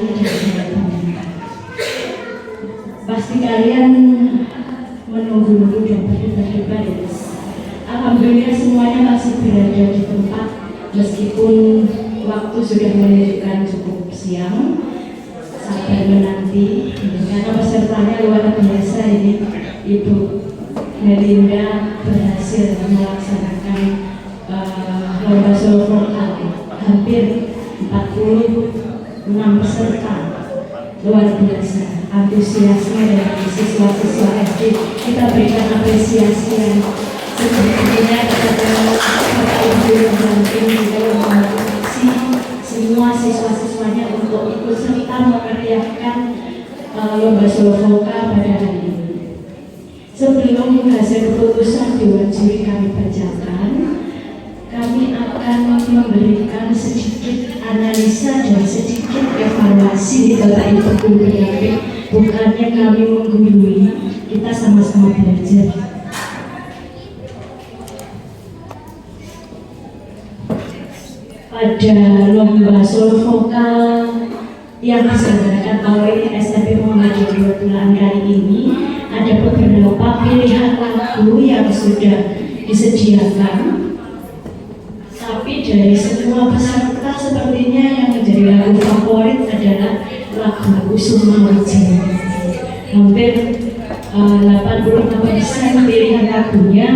sekali dan saya banggakan. Pasti kalian menunggu-nunggu dan berdebat-debat ya. Alhamdulillah semuanya masih berada di tempat meskipun waktu sudah menunjukkan cukup siang. Sabar menanti karena pesertanya luar biasa ini. Ibu Melinda berhasil melaksanakan lomba solo vokal hampir 46 peserta, luar biasa antusiasme dari siswa-siswa SD. Kita berikan apresiasi yang sebetulnya kepada Bapak Ibu yang penting juga memotivasi semua siswa-siswanya untuk ikut serta memeriahkan lomba solo vokal pada hari ini. Sebelum hasil keputusan Dewan Juri kami bacakan, kami akan memberikan sedikit analisa dan sedikit evaluasi Bapak Ibu guru pendamping. Bukannya kami menggurui, kita sama-sama belajar. Pada lomba solo vokal yang diselenggarakan oleh SMP Muhammadiyah Tulaan kali ini, ada beberapa pilihan lagu yang sudah disediakan. Tapi dari semua peserta sepertinya yang menjadi lagu favorit adalah lagu Kusuma Wijaya. Hampir 85% pilihan lagunya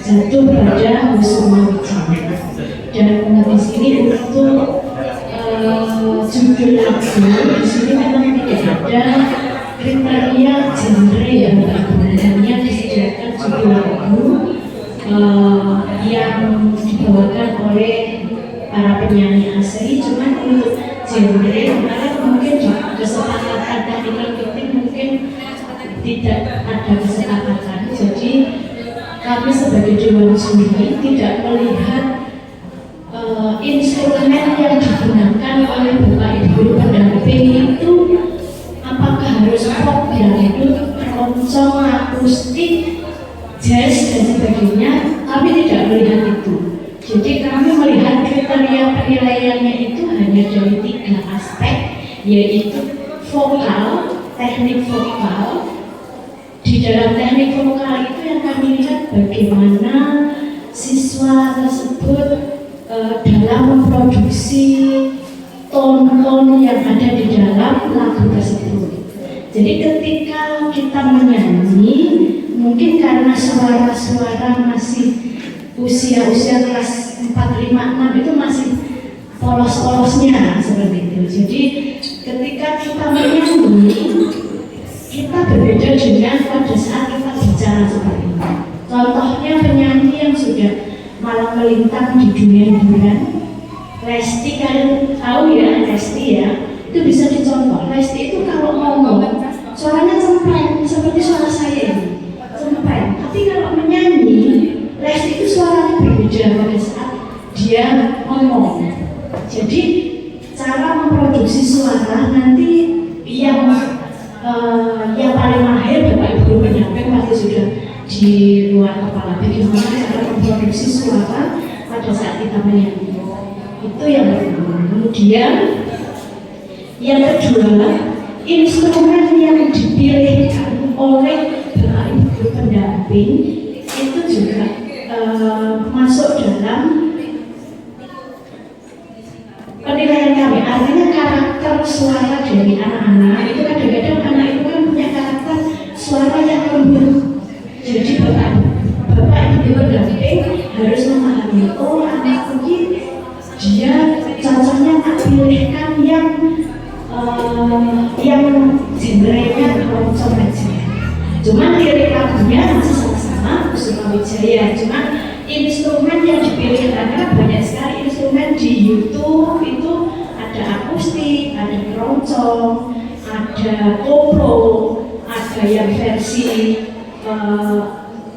jatuh pada Kusuma Wijaya. Dan di sini untuk judul lagu di sini memang tidak ada kriteria genre yang hanya disediakan judul lagu yang dibawakan oleh para penyanyi asli. Cuman untuk genre kemarin mungkin kesepakatan technical meeting mungkin tidak ada kesepakatan. Jadi kami sebagai Dewan Juri tidak melihat instrumen yang digunakan oleh Bapak Ibu pendamping itu apakah harus pop, dangdut, keroncong, akustik, jazz dan sebagainya. Kami tidak melihat itu. Jadi kami melihat kriteria penilaiannya itu hanya dari 3 aspek, yaitu vokal, teknik vokal. Di dalam teknik vokal itu yang kami lihat bagaimana siswa tersebut dalam memproduksi ton-ton yang ada di dalam lagu tersebut. Jadi ketika kita menyanyi, mungkin karena suara-suara masih usia-usia kelas 4, 5, 6 itu masih polos-polosnya seperti itu. Jadi ketika kita menyanyi, kita berbeda dengan pada saat kita bicara seperti itu. Contohnya penyanyi yang sudah malah melintang di dunia hiburan, Lesti, kalian tahu ya Lesti ya, itu bisa dicontoh. Lesti itu kalau ngomong suaranya cempreng seperti suara saya ini, cempreng. Tapi kalau menyanyi, Lesti itu suaranya berbeda pada saat dia ngomong. Jadi cara memproduksi suara nanti yang paling mahir Bapak Ibu pendamping pasti sudah di luar kepala bagaimana cara memproduksi suara pada saat kita menyanyi. Itu yang pertama. Kemudian yang kedua, instrumen yang dipilihkan oleh Bapak Ibu pendamping itu juga masuk dalam penilaian kami. Artinya karakter suara dari anak-anak itu kadang-kadang anak itu kan punya karakter suara yang lembut. Jadi Bapak Ibu pendamping harus memahami, oh anak ini dia cocoknya tak pilihkan yang genrenya keroncong aja. Cuman lirik lagunya masih sama-sama Kusuma Wijaya. Cuman instrumen yang dipilih karena banyak sekali instrumen di YouTube itu ada akustik, ada keroncong, ada koplo, ada yang versi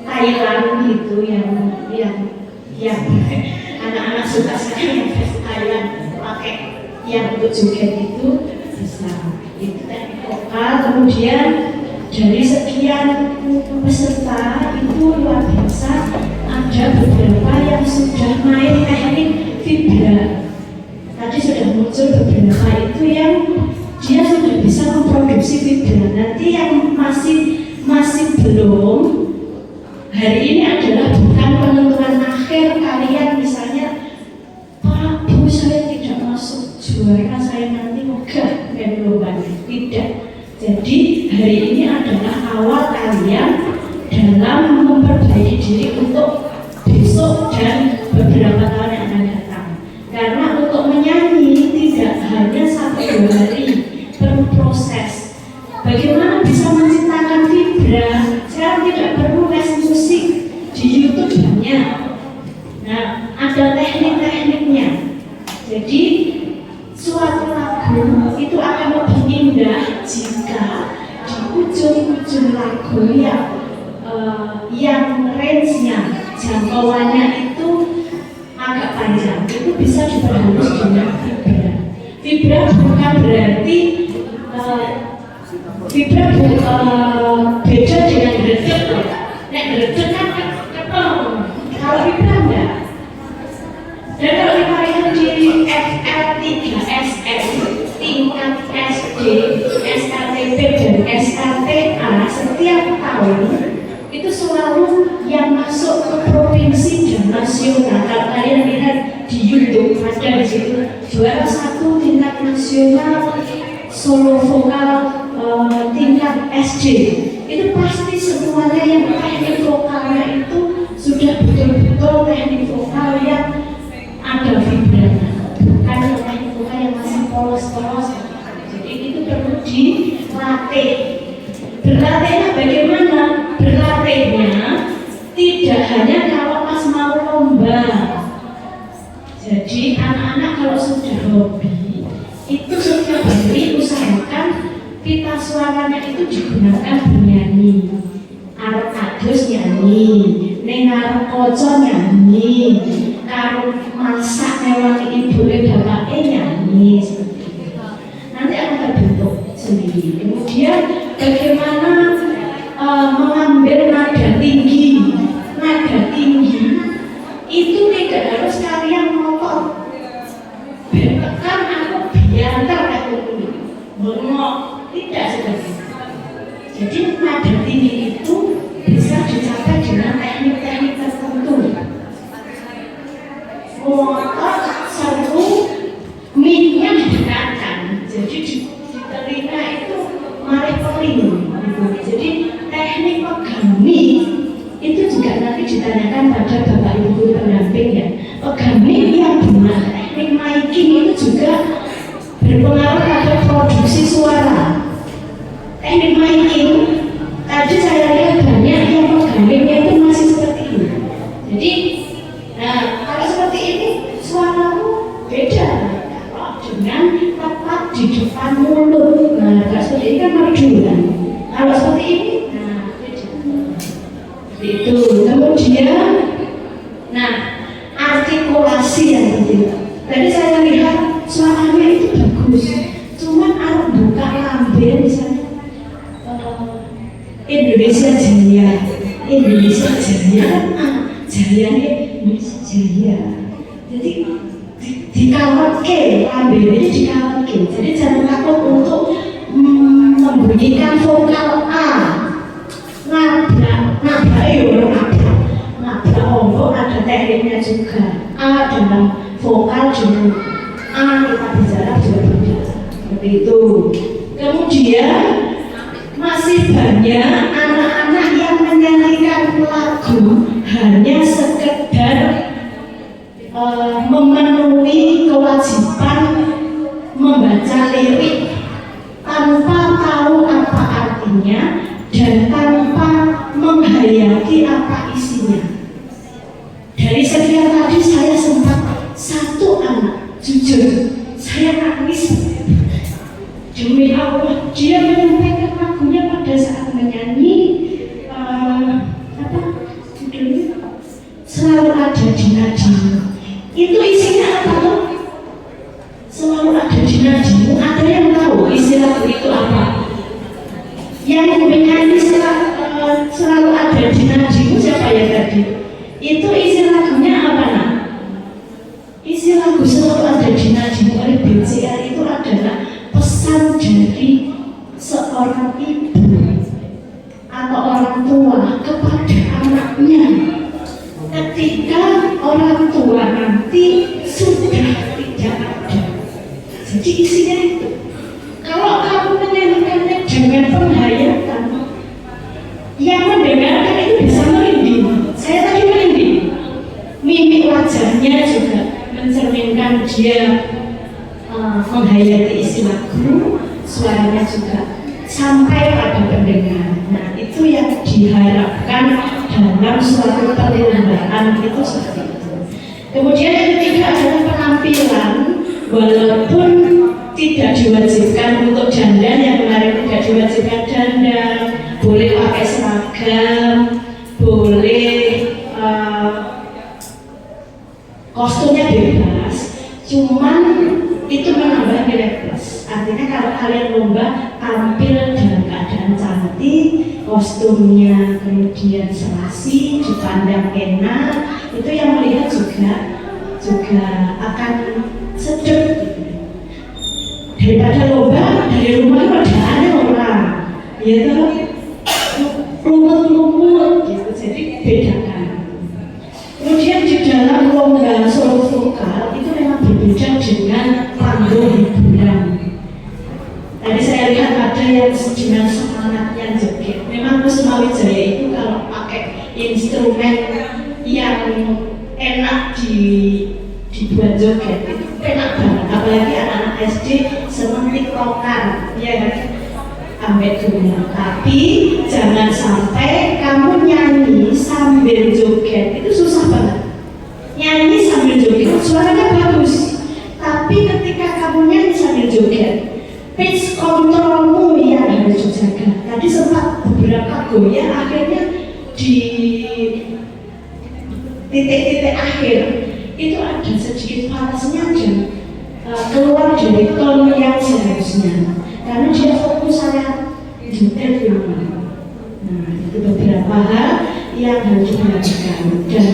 Thailand gitu yang anak-anak suka sekali yang versi Thailand pakai yang untuk joget itu bisa. Itu teknik vokal. Kemudian dari sekian peserta itu luar biasa ada beberapa yang sudah main teknik vibra. Tadi sudah muncul beberapa itu yang memproduksi fibra. Nanti yang masih belum, hari ini adalah bukan penentuan akhir kalian misalnya, Pak Bu saya tidak masuk juara, saya nanti megah lomba. Tidak. Jadi hari ini adalah awal kalian dalam memperbaiki diri untuk besok dan beberapa tahun yang akan datang. Karena untuk menyanyi tidak hanya 1-2 hari, perlu proses. Bagaimana bisa menciptakan fibra? Sekarang tidak perlu les musik, di YouTube banyak. Nah, ada teknik-tekniknya. Jadi suatu lagu itu akan lebih indah jika di ujung-ujung lagu yang range-nya, jangkauannya itu agak panjang, itu bisa diperhalus dengan fibra. Fibra bukan berarti fibra beda dengan gredek. Nek gredek kan ketemu, kalau fibra enggak. Dan kalau diparikan di FL3 SM tingkat SD, SKTP dan SKTA setiap tahun itu selalu yang masuk ke provinsi dan nasional. Kalau kalian lihat di YouTube ada di situ juara 1 tingkat nasional solo vokal tingkat SD, itu pasti semuanya yang teknik vokalnya itu sudah betul-betul teknik vokal yang ada vibranya, bukan yang teknik vokal yang masih polos-polos. Jadi itu perlu dilatih. Berlatihnya bagaimana? Berlatihnya tidak hanya kalau pas mau lomba. Jadi anak-anak kalau sudah hobi itu setiap hari usahakan pita suaranya itu digunakan bernyanyi. Arep adus nyanyi, ning arep kaca nyanyi, karo masak mewangi ibu bapake nyanyi. Nanti akan terbentuk sendiri. Kemudian bagaimana mengambil nada tinggi. Nada tinggi itu tidak harus kalian ngotot. Bentekan aku biantar aku bengok, tidak seperti itu. Jadi nada tinggi itu bisa dicapai dengan teknik-teknik tertentu. Ngotot seru, mic-nya didekatkan. Jadi di telinga itu mari peling gitu. Jadi teknik pegang mic itu juga nanti ditanyakan pada Bapak Ibu pendamping ya. Pegang mic yang benar, teknik miking itu juga berpengaruh pada produksi suara. Teknik miking tadi saya lihat banyak yang pegang mic-nya itu masih seperti ini. Jadi, nah kalau seperti ini suaramu beda. Dengan tepat di depan mulut. Nah, kalau seperti ini kan merdu kan. Kalau seperti ini, nah beda. Itu. Kemudian, nah artikulasi yang penting. Tadi saya lihat suaranya itu bagus. Cuman harus buka lambe misalnya Indonesia Jaya, Indonesia Jaya, Jayanya Indonesia Jaya. Jadi dikawatke, lambe ini dikawatke. Jadi jangan takut untuk membunyikan vokal A. Nabrak ombok ada tekniknya juga. A dalam vokal juga. A kita bicara juga beda. Seperti itu. Kemudian masih banyak anak-anak yang menyanyikan lagu hanya sekedar memenuhi kewajiban membaca lirik tanpa tahu apa artinya dan tanpa menghayati apa isinya. Dari sekian tadi saya sempat satu anak, jujur saya nangis demi Allah. Dia menyampaikan lagunya pada saat menyanyi apa judulnya, selalu ada di nadimu. Itu isinya apa tuh? Selalu ada di nadimu. Ada yang tahu isi lagu itu apa? Yang menyanyi selalu ada di nadimu siapa ya tadi? Itu isi lagunya apa nak? Isi lagu selalu ada di nadimu oleh BCR itu adalah pesan dari seorang ibu atau orang tua kepada anaknya ketika orang tua nanti sudah tidak ada. Jadi isinya itu, kalau kamu menyanyikannya dengan penghayatan, yang mendengarkan itu bisa merinding. Saya tadi merinding, mimik wajahnya juga mencerminkan dia menghayati isi lagu, suaranya juga sampai pada pendengar. Nah, itu yang diharapkan dalam suatu perlombaan itu seperti itu. Kemudian yang ketiga adalah penampilan, walaupun tidak diwajibkan untuk dandan, yang kemarin tidak diwajibkan dandan, boleh pakai seragam, boleh kostumnya bebas, cuman itu menambah nilai plus. Artinya kalau kalian lomba tampil dalam keadaan cantik, kostumnya kemudian serasi, dipandang enak, itu yang melihat juga akan sedep gitu. Daripada lomba dari rumah padaannya orang, ya tuh lumut-lumut gitu, jadi bedakan. Kemudian di dalam lomba solo vokal itu memang berbeda dengan panggung hiburan. Tadi saya lihat ada yang dengan semangatnya joget. Memang Kusuma Wijaya itu kalau pakai instrumen yang enak dibuat joget itu enak banget. Apalagi anak-anak SD senang tiktokan, ya kan? Ambek dulu. Tapi jangan sampai kamu nyanyi sambil joget, itu susah banget. Nyanyi sambil joget, suaranya bagus. Tapi ketika kamu nyanyi sambil joget, pitch kontrolmu yang harus dijaga. Tadi sempat beberapa goyah, akhirnya di titik-titik akhir itu ada sedikit panasnya dan keluar dari ton yang seharusnya. Karena dia fokus saya detail film. Nah, itu beberapa hal yang harus diperhatikan dan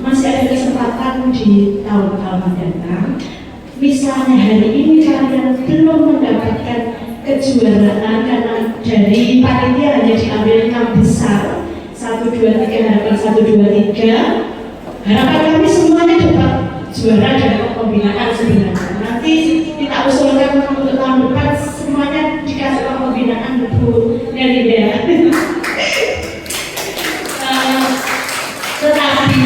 masih ada kesempatan di tahun-tahun mendatang. Misalnya hari ini kalian belum mendapatkan kejuaraan karena dari panitia hanya diambil 6 besar, 1, 2, 3, harapan 1, 2, 3. Harapan kami semuanya dapat juara dalam pembinaan sebenarnya. Nanti kita usulkan untuk tahun depan semuanya dikasih pembinaan Bu Nelinda. Tetapi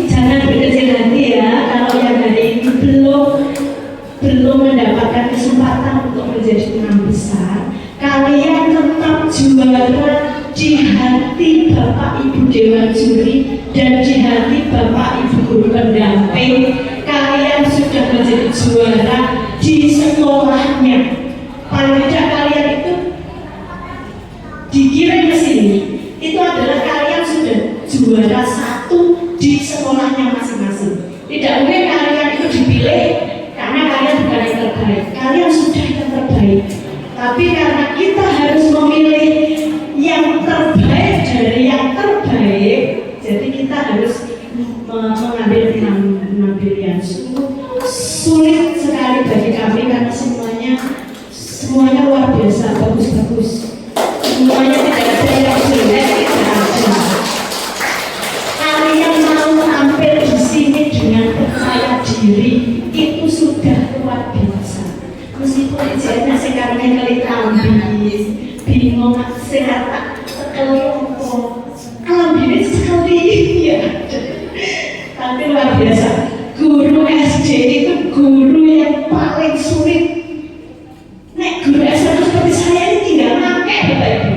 jangan berkecil hati ya, kalau yang hari ini belum mendapatkan kesempatan untuk menjadi 6 besar, kalian tetap juara di hati Bapak Ibu Dewan Juri dan di hati Bapak Ibu Guru Pendamping. Kalian sudah menjadi juara di sekolahnya. Paling tidak kalian itu dikirim ke sini, itu adalah kalian sudah juara 1 di sekolahnya masing-masing. Tidak mungkin kalian itu dipilih karena kalian bukan yang terbaik. Kalian sudah yang terbaik. Tapi karena kita harus memilih yang terbaik dari yang terbaik, jadi kita harus mengambil 6 pilihan. Sulit sekali bagi kami karena semuanya luar biasa, bagus-bagus. Semuanya tidak ada yang jelek, tidak ada. Kalian mau tampil di sini dengan percaya diri, itu sudah luar biasa. Meskipun ujiannya sekarang kali tambih, bingung sehat sekelompok, alhamdulillah sekali ya. Tapi luar biasa. Guru SD itu guru yang paling sulit. Nek guru SMA seperti saya ini tinggal pakai Bapak Ibu.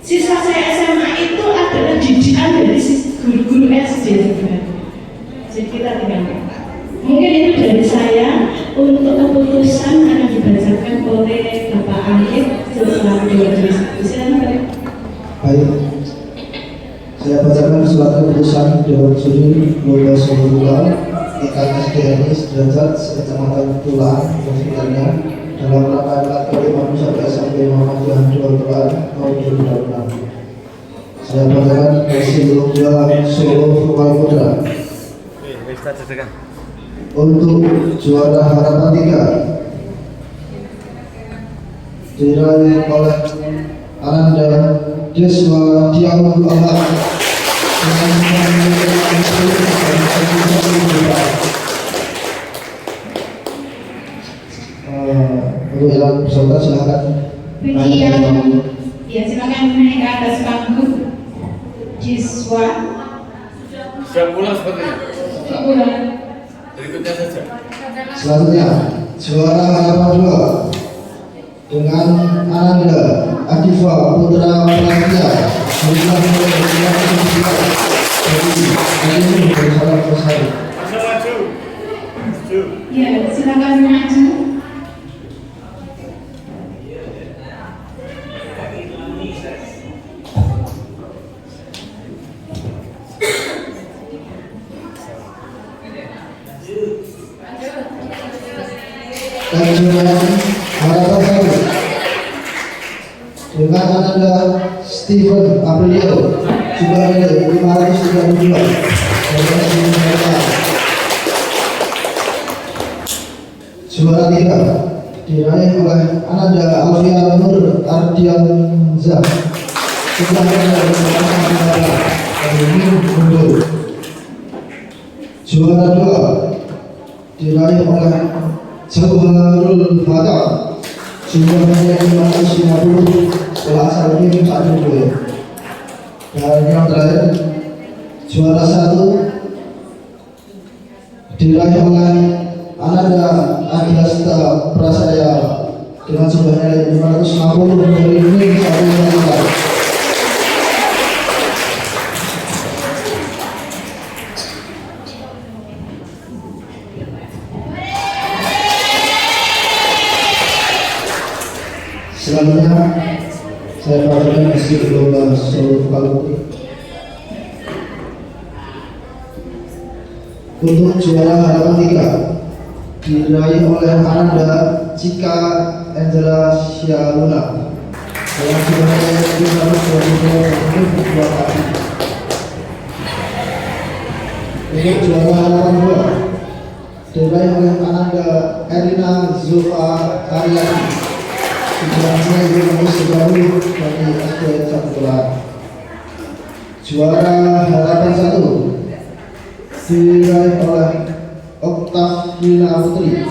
Siswa saya SMA itu adalah didikan dari guru-guru SD juga. Jadi kita tinggal. Mungkin itu dari saya. Untuk keputusan akan dibacakan oleh Bapak Anggit setelah Silakan. Baik. Saya bacakan surat keputusan Dewan Juri Lomba Solo Vokal tingkat SDNI sederajat Kecamatan Tulaan sekitarnya dalam rangka latihan manusia SMP Muhammadiyah Tulaan tahun 2006. Saya bacakan versi lomba Solo Vokal Putra. Untuk juara harapan 3 diraih oleh Ananda Deswa Dialog Allah dengan untuk yang peserta silakan. Bagi yang ya silakan naik ke atas panggung. Siswa Sudah pulang sepertinya. pulang. Berikutnya saja. Selanjutnya juara harapan 2 dengan Ananda Adifa Putra Pratia jumlah dari bersalah selesai. Masa maju. Maju. Ya silakan maju. Dan juara harapan 1 dengan Ananda Steven Aprilio jumlah nilai 532 juara 3 diraih oleh Ananda Alfian Nur Ardianza jumlah nilai 532 juara 2 diraih oleh Jauharul Fata jumlahnya 550 asal ini satu gue. Dan yang terakhir juara 1 diraih oleh Ananda Adiasta Prasaya dengan jumlahnya 560 dari ini satu juta. Selanjutnya saya perhatikan isi lomba Solo Vokal Putri. Untuk juara harapan 3 diraih oleh Ananda Cika Angela Syaluna dengan jumlahnya 522 kali. Untuk juara harapan 2 diraih oleh Ananda Erina Zulfa Aryani jumlahnya 530 dari SDN 1 Kelar. Juara harapan 1 diraih oleh Oktavina Putri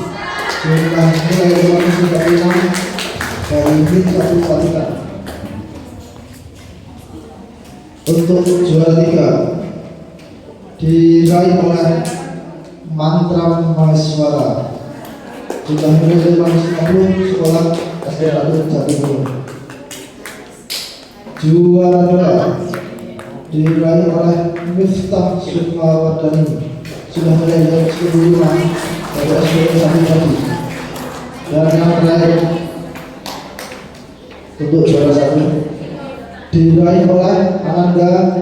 jumlahnya 536 dari tim 1 Vatikan. Untuk juara 3 diraih oleh Mantra Mahaswara jumlahnya 550 sekolah SDN 1 Jatimur. Juara 2 diraih oleh Miftah Sukmawardani jumlahnya 10 dari SDN 1 Jati. Dan yang terakhir untuk juara 1 diraih oleh Ananda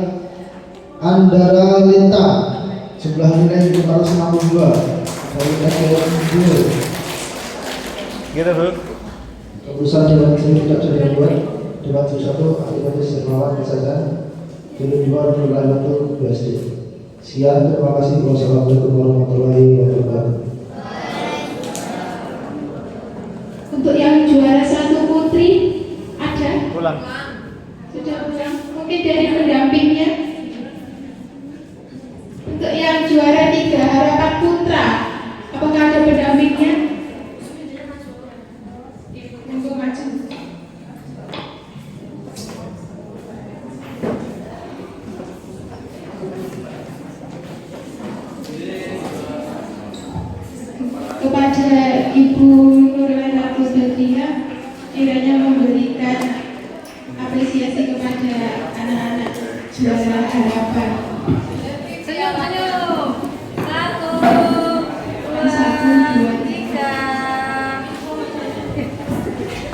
Andara Linta jumlah nilai 562 dari SDN 2. Gitu, Bu. Keputusan Dewan Seni tidak jadi dibuat. Dewan 1 akibatnya Sirmawan saja. Jadi 2 nilai untuk BSD. Sekian, terima kasih. Wassalamualaikum warahmatullahi wabarakatuh. Untuk yang juara 1 putri ada? Pulang. Sudah pulang. Mungkin dari pendampingnya. Untuk yang juara 3 harapan putra, apakah ada pendampingnya? Monggo maju. Kepada Ibu Nurlena Kusdania kiranya memberikan